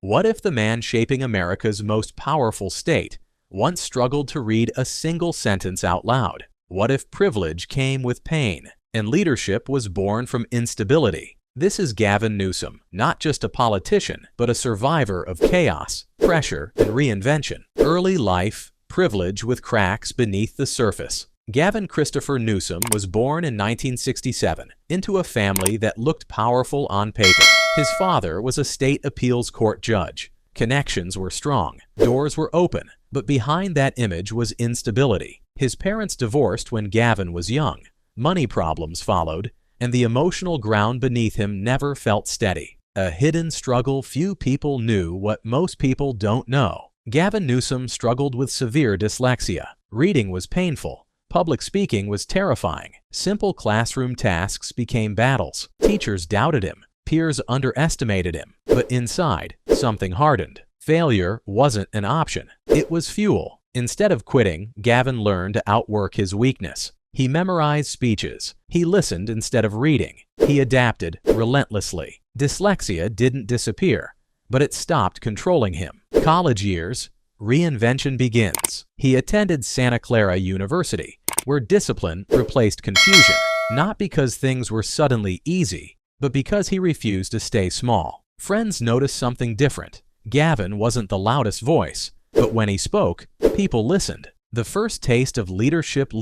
What if the man shaping America's most powerful state once struggled to read a single sentence out loud? What if privilege came with pain and leadership was born from instability? This is Gavin Newsom, not just a politician, but a survivor of chaos, pressure, and reinvention. Early life, privilege with cracks beneath the surface. Gavin Christopher Newsom was born in 1967 into a family that looked powerful on paper. His father was a state appeals court judge. Connections were strong, doors were open, but behind that image was instability. His parents divorced when Gavin was young. Money problems followed, and the emotional ground beneath him never felt steady. A hidden struggle few people knew what most people don't know. Gavin Newsom struggled with severe dyslexia. Reading was painful. Public speaking was terrifying. Simple classroom tasks became battles. Teachers doubted him. Peers underestimated him. But inside, something hardened. Failure wasn't an option. It was fuel. Instead of quitting, Gavin learned to outwork his weakness. He memorized speeches. He listened instead of reading. He adapted relentlessly. Dyslexia didn't disappear, but it stopped controlling him. College years, reinvention begins. He attended Santa Clara University, where discipline replaced confusion, not because things were suddenly easy, but because he refused to stay small. Friends noticed something different. Gavin wasn't the loudest voice, but when he spoke, people listened. The first taste of leadership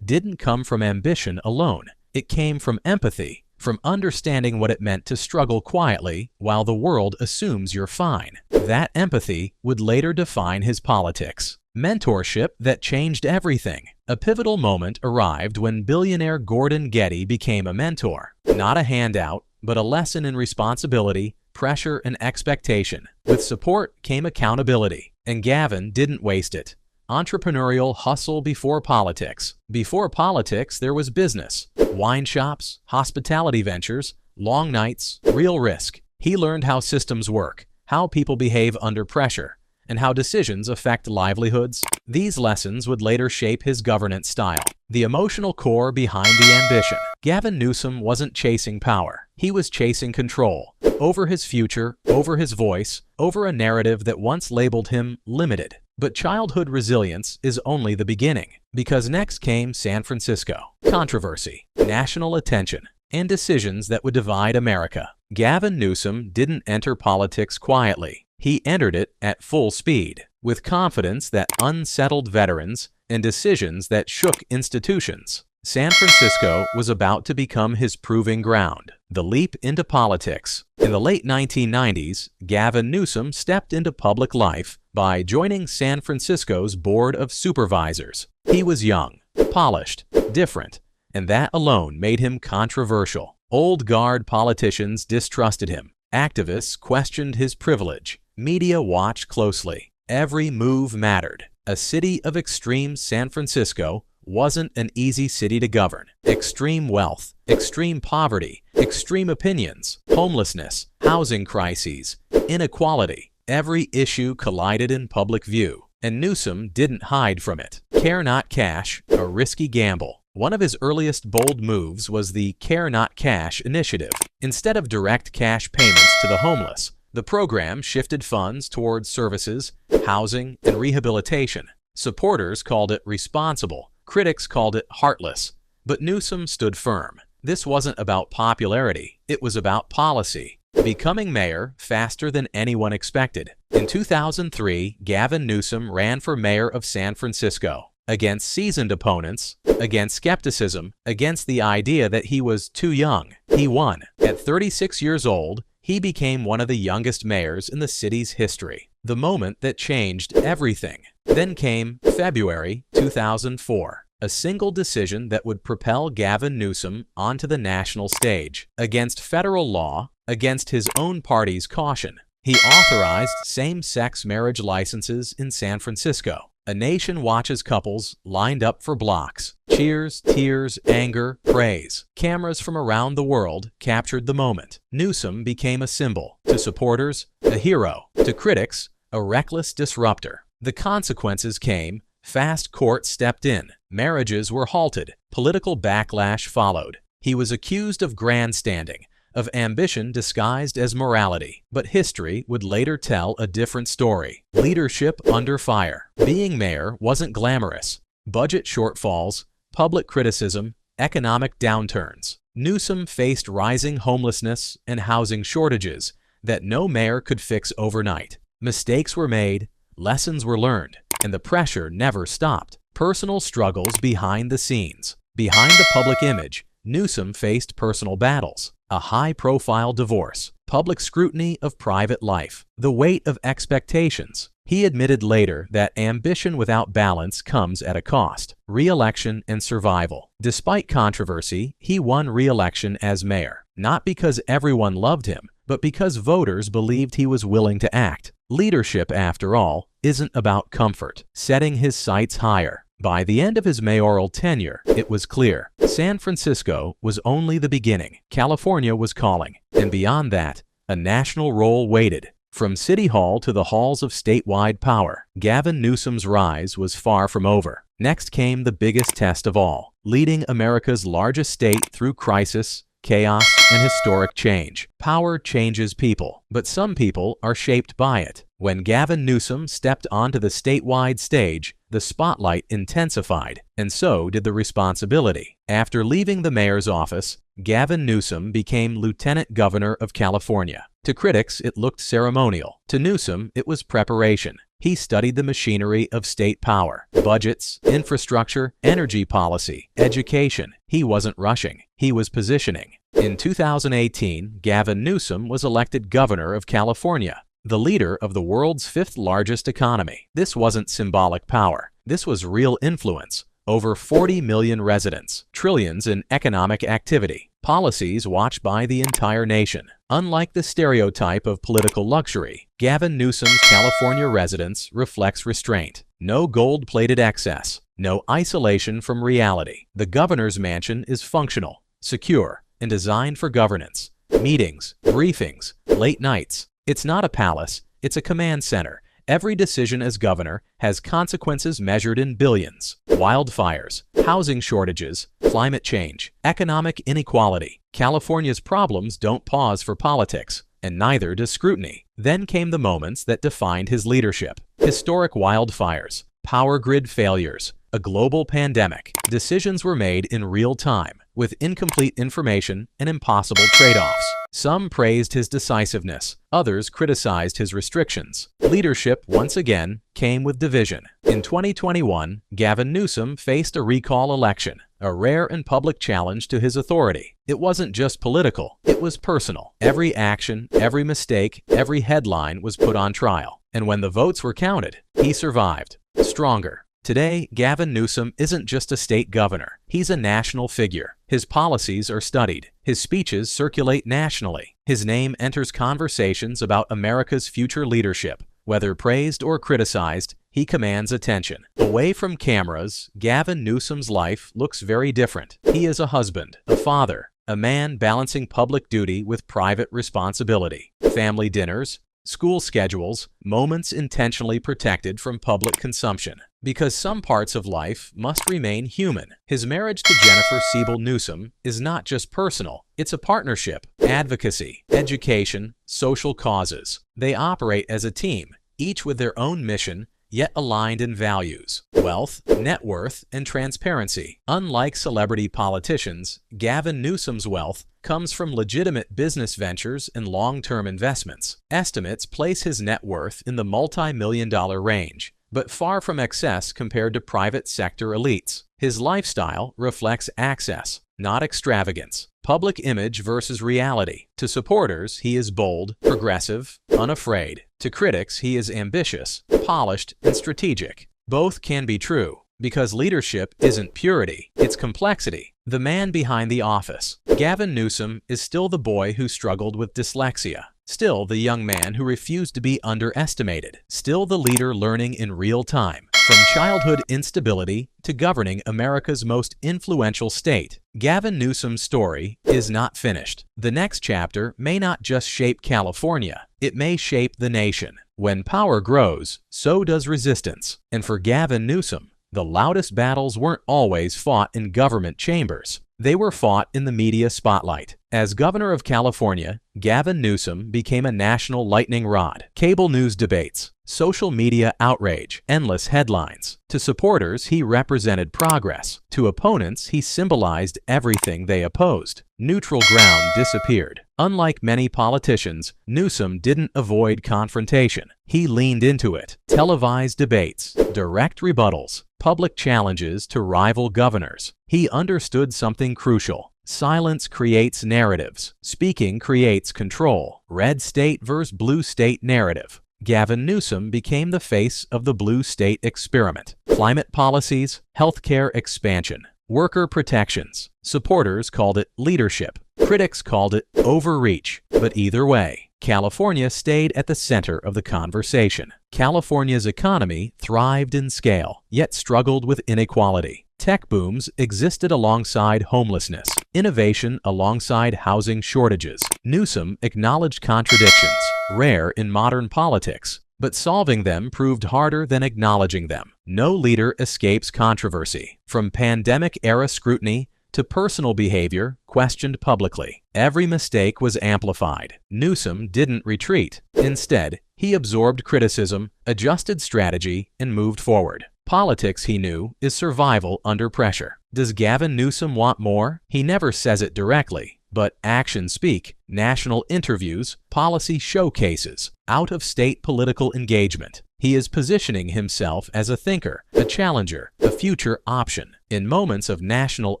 didn't come from ambition alone. It came from empathy, from understanding what it meant to struggle quietly while the world assumes you're fine. That empathy would later define his politics. Mentorship that changed everything. A pivotal moment arrived when billionaire Gordon Getty became a mentor. Not a handout, but a lesson in responsibility, pressure, and expectation. With support came accountability, and Gavin didn't waste it. Entrepreneurial hustle before politics. Before politics, there was business. Wine shops, hospitality ventures, long nights, real risk. He learned how systems work, how people behave under pressure, and how decisions affect livelihoods. These lessons would later shape his governance style. The emotional core behind the ambition. Gavin Newsom wasn't chasing power. He was chasing control. Over his future, over his voice, over a narrative that once labeled him limited. But childhood resilience is only the beginning, because next came San Francisco. Controversy, national attention, and decisions that would divide America. Gavin Newsom didn't enter politics quietly. He entered it at full speed, with confidence that unsettled veterans and decisions that shook institutions. San Francisco was about to become his proving ground. The leap into politics. In the late 1990s, Gavin Newsom stepped into public life by joining San Francisco's Board of Supervisors. He was young, polished, different, and that alone made him controversial. Old guard politicians distrusted him. Activists questioned his privilege. Media watched closely. Every move mattered. A city of extreme San Francisco wasn't an easy city to govern. Extreme wealth, extreme poverty, extreme opinions, homelessness, housing crises, inequality. Every issue collided in public view, and Newsom didn't hide from it. Care Not Cash, a risky gamble. One of his earliest bold moves was the Care Not Cash initiative. Instead of direct cash payments to the homeless, the program shifted funds towards services, housing, and rehabilitation. Supporters called it responsible. Critics called it heartless, but Newsom stood firm. This wasn't about popularity, it was about policy. Becoming mayor faster than anyone expected. In 2003, Gavin Newsom ran for mayor of San Francisco. Against seasoned opponents, against skepticism, against the idea that he was too young. He won. At 36 years old, he became one of the youngest mayors in the city's history. The moment that changed everything. Then came February 2004, a single decision that would propel Gavin Newsom onto the national stage. Against federal law, against his own party's caution, he authorized same-sex marriage licenses in San Francisco. A nation watches couples lined up for blocks. Cheers, tears, anger, praise. Cameras from around the world captured the moment. Newsom became a symbol. To supporters, a hero. To critics, a reckless disruptor. The consequences came. Fast courts stepped in. Marriages were halted. Political backlash followed. He was accused of grandstanding, of ambition disguised as morality. But history would later tell a different story. Leadership under fire. Being mayor wasn't glamorous. Budget shortfalls, public criticism, economic downturns. Newsom faced rising homelessness and housing shortages that no mayor could fix overnight. Mistakes were made, lessons were learned, and the pressure never stopped. Personal struggles behind the scenes. Behind the public image, Newsom faced personal battles, a high-profile divorce, public scrutiny of private life, the weight of expectations. He admitted later that ambition without balance comes at a cost: re-election and survival. Despite controversy, he won re-election as mayor, not because everyone loved him, but because voters believed he was willing to act. Leadership, after all, isn't about comfort, setting his sights higher. By the end of his mayoral tenure, it was clear San Francisco was only the beginning. California was calling, and beyond that, a national role waited. From City Hall to the halls of statewide power, Gavin Newsom's rise was far from over. Next came the biggest test of all, leading America's largest state through crisis, chaos, and historic change. Power changes people, but some people are shaped by it. When Gavin Newsom stepped onto the statewide stage, the spotlight intensified, and so did the responsibility. After leaving the mayor's office, Gavin Newsom became Lieutenant Governor of California. To critics, it looked ceremonial. To Newsom, it was preparation. He studied the machinery of state power: budgets, infrastructure, energy policy, education. He wasn't rushing. He was positioning. In 2018, Gavin Newsom was elected governor of California, the leader of the world's fifth largest economy. This wasn't symbolic power. This was real influence. Over 40 million residents, trillions in economic activity, policies watched by the entire nation. Unlike the stereotype of political luxury, Gavin Newsom's California residence reflects restraint. No gold-plated excess, no isolation from reality. The governor's mansion is functional, secure, and designed for governance. Meetings, briefings, late nights. It's not a palace, it's a command center. Every decision as governor has consequences measured in billions. Wildfires, housing shortages, climate change, economic inequality. California's problems don't pause for politics, and neither does scrutiny. Then came the moments that defined his leadership. Historic wildfires, power grid failures, a global pandemic. Decisions were made in real time, with incomplete information and impossible trade-offs. Some praised his decisiveness, others criticized his restrictions. Leadership, once again, came with division. In 2021, Gavin Newsom faced a recall election, a rare and public challenge to his authority. It wasn't just political, it was personal. Every action, every mistake, every headline was put on trial. And when the votes were counted, he survived, stronger. Today, Gavin Newsom isn't just a state governor. He's a national figure. His policies are studied. His speeches circulate nationally. His name enters conversations about America's future leadership. Whether praised or criticized, he commands attention. Away from cameras, Gavin Newsom's life looks very different. He is a husband, a father, a man balancing public duty with private responsibility. Family dinners, school schedules, moments intentionally protected from public consumption. Because some parts of life must remain human. His marriage to Jennifer Siebel Newsom is not just personal, it's a partnership. Advocacy, education, social causes. They operate as a team, each with their own mission, yet aligned in values, wealth, net worth, and transparency. Unlike celebrity politicians, Gavin Newsom's wealth comes from legitimate business ventures and long-term investments. Estimates place his net worth in the multi-million-dollar range, but far from excess compared to private sector elites. His lifestyle reflects access, not extravagance. Public image versus reality. To supporters, he is bold, progressive, unafraid. To critics, he is ambitious, polished, and strategic. Both can be true, because leadership isn't purity, it's complexity. The man behind the office. Gavin Newsom is still the boy who struggled with dyslexia. Still the young man who refused to be underestimated. Still the leader learning in real time. From childhood instability to governing America's most influential state, Gavin Newsom's story is not finished. The next chapter may not just shape California, it may shape the nation. When power grows, so does resistance. And for Gavin Newsom, the loudest battles weren't always fought in government chambers. They were fought in the media spotlight. As governor of California, Gavin Newsom became a national lightning rod. Cable news debates, social media outrage, endless headlines. To supporters, he represented progress. To opponents, he symbolized everything they opposed. Neutral ground disappeared. Unlike many politicians, Newsom didn't avoid confrontation. He leaned into it. Televised debates, direct rebuttals, public challenges to rival governors. He understood something crucial. Silence creates narratives. Speaking creates control. Red state versus blue state narrative. Gavin Newsom became the face of the blue state experiment. Climate policies, healthcare expansion, worker protections. Supporters called it leadership. Critics called it overreach. But either way, California stayed at the center of the conversation. California's economy thrived in scale, yet struggled with inequality. Tech booms existed alongside homelessness, innovation alongside housing shortages. Newsom acknowledged contradictions, rare in modern politics, but solving them proved harder than acknowledging them. No leader escapes controversy, from pandemic-era scrutiny to personal behavior questioned publicly. Every mistake was amplified. Newsom didn't retreat. Instead, he absorbed criticism, adjusted strategy, and moved forward. Politics, he knew, is survival under pressure. Does Gavin Newsom want more? He never says it directly, but actions speak. National interviews, policy showcases, out-of-state political engagement. He is positioning himself as a thinker, a challenger, a future option. In moments of national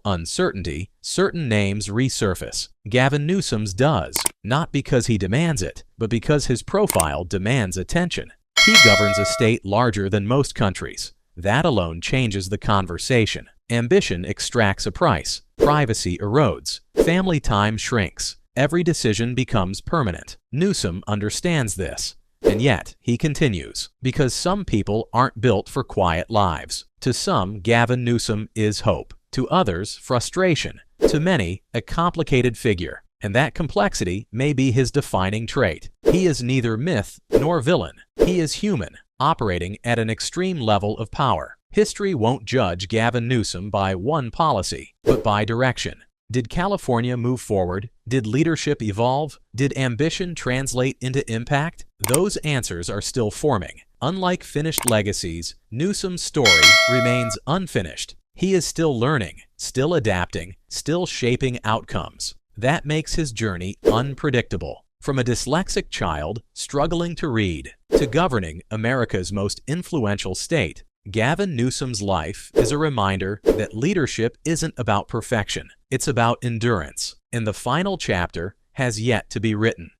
uncertainty, certain names resurface. Gavin Newsom's does, not because he demands it, but because his profile demands attention. He governs a state larger than most countries. That alone changes the conversation. Ambition extracts a price. Privacy erodes. Family time shrinks. Every decision becomes permanent. Newsom understands this. And yet, he continues, because some people aren't built for quiet lives. To some, Gavin Newsom is hope. To others, frustration. To many, a complicated figure. And that complexity may be his defining trait. He is neither myth nor villain. He is human, operating at an extreme level of power. History won't judge Gavin Newsom by one policy, but by direction. Did California move forward? Did leadership evolve? Did ambition translate into impact? Those answers are still forming. Unlike finished legacies, Newsom's story remains unfinished. He is still learning, still adapting, still shaping outcomes. That makes his journey unpredictable. From a dyslexic child struggling to read to governing America's most influential state, Gavin Newsom's life is a reminder that leadership isn't about perfection. It's about endurance. And the final chapter has yet to be written.